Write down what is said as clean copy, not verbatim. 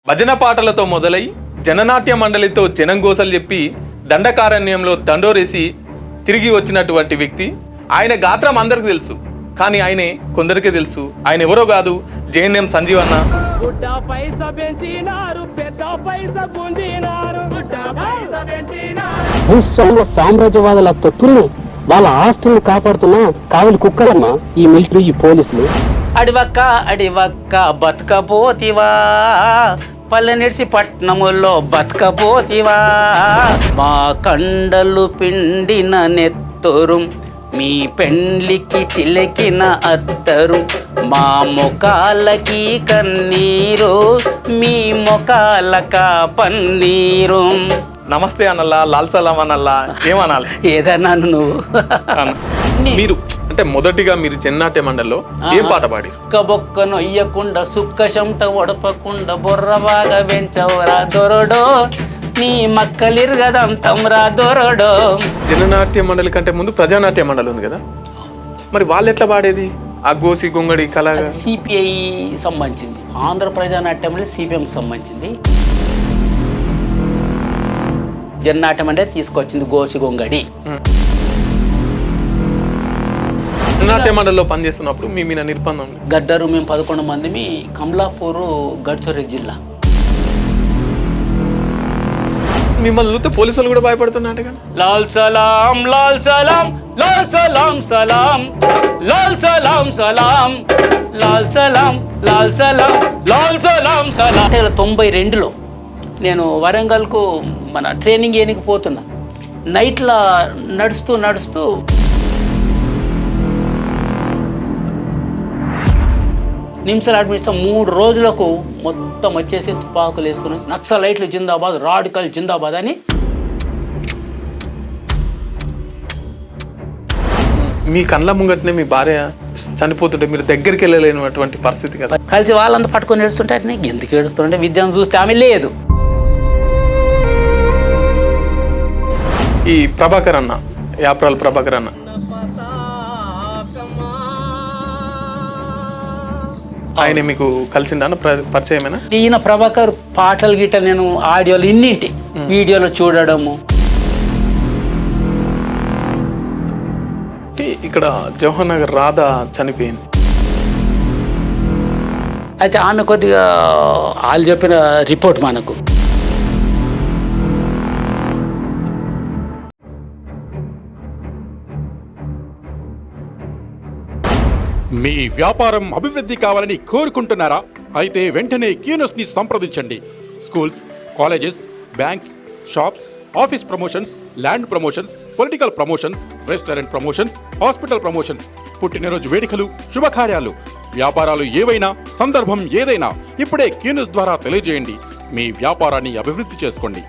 భజన పాటలతో మొదలై జననాట్య మండలితో జనంగోసలు చెప్పి దండకారణ్యంలో దండోరేసి తిరిగి వచ్చినటువంటి వ్యక్తి. ఆయన గాత్రం అందరికి తెలుసు, కానీ ఆయనే కొందరికే తెలుసు. ఆయన ఎవరో కాదు, జేఎన్ఎం సంజీవ్ అన్న. భూస్వాముల సామ్రాజ్యవాదుల తొత్తులను వాళ్ళ ఆస్తులను కాపాడుతున్న కావలి కుక్కలమ్మ ఈ మిలిటరీ, ఈ పోలీసులు. అడివక్క అడివక్క బతకపోతివా, పల్లెనిడిసి పట్నములో బతకపోతివా. మా కండలు పిండిన నెత్తరు, మీ పెండ్లికి చిలకిన అత్తరు, మా ముఖాలకి కన్నీరు, మీ ముఖాలక పన్నీరు. నమస్తే అనల్లా, లాల్ సలాం అనల్లా, ఏమనాలి? ఏదన్నా నువ్వు మీరు అంటే మొదటిగా మీరు జననాట్య మండలిలో ఏం పాట పాడి? బొక్క నొయ్యకుండా సుక్క చెమట ఒడపకుండా బొర్ర బాగా వెంచవరా దొరడో, నీ మక్కలిరగదంతంరా దొరడో. జననాట్య మండలి కంటే ముందు ప్రజానాట్య మండలి ఉంది కదా, మరి వాళ్ళు ఎట్లా పాడేది? ఆ గోసి గొంగడి కళగా సిపిఐ సంబంధించింది, ఆంధ్ర ప్రజానాట్యంలో సిపిఎం సంబంధించింది. జననాట్యం అంటే తీసుకొచ్చింది గోసి గొంగడి. జననాట్య మండలిలో పనిచేస్తున్నప్పుడు మీ మీద నిర్బంధం? గద్దరు మేము 11 మంది, కమలాపూర్ గడ్చోరి జిల్లా. మిమ్మల్ని చూస్తే పోలీసులు కూడా భయపడుతున్నట్టు కదా. లాల్ సలాం లాల్ సలాం లాల్ సలాం సలాం, లాల్ సలాం సలాం లాల్ సలాం లాల్ సలాం లాల్ సలాం సలాం. 92లో నేను వరంగల్కు మన ట్రైనింగ్ ఏనికి పోతున్నా. నైట్లో నడుస్తూ నిమిషాలు అడ్మిట్ 3 రోజులకు మొత్తం వచ్చేసి తుపాకులు వేసుకుని నక్సలైట్లు జిందాబాద్, రాడికల్ జిందాబాద్ అని. మీ కళ్ళ ముంగటనే మీ భార్య చనిపోతుంటే మీరు దగ్గరికి వెళ్ళలేనటువంటి పరిస్థితి కదా. కలిసి వాళ్ళంతా పట్టుకొని ఏడుస్తుంటారు. నీకు ఎందుకు ఏడుస్తుంటే విద్యను చూస్తే ఆమె లేదు. ఈ ప్రభాకర్ అన్న, యాప్రాల్ ప్రభాకర్ అన్న, ఆయన మీకు కలిసిండా పరిచయమేనా? ఈయన ప్రభాకర్ పాటలు గిట్ట నేను ఆడియోలు ఇన్నింటి వీడియోలో చూడడము. ఇక్కడ జవహర్ నగర్ రాధ చనిపోయింది. అయితే ఆమె కొద్దిగా వాళ్ళు చెప్పిన రిపోర్ట్ మనకు. మీ వ్యాపారం అభివృద్ధి కావాలని కోరుకుంటున్నారా? అయితే వెంటనే క్యూనస్ ని సంప్రదించండి. Schools, colleges, banks, shops, office promotions, land promotions, political promotions, restaurant promotions, hospital promotions, పుట్టినరోజు వేడుకలు, శుభకార్యాలు, వ్యాపారాలు ఏవైనా, సందర్భం ఏదైనా ఇప్పుడే క్యూనస్ ద్వారా తెలియజేయండి. మీ వ్యాపారాన్ని అభివృద్ధి చేసుకోండి.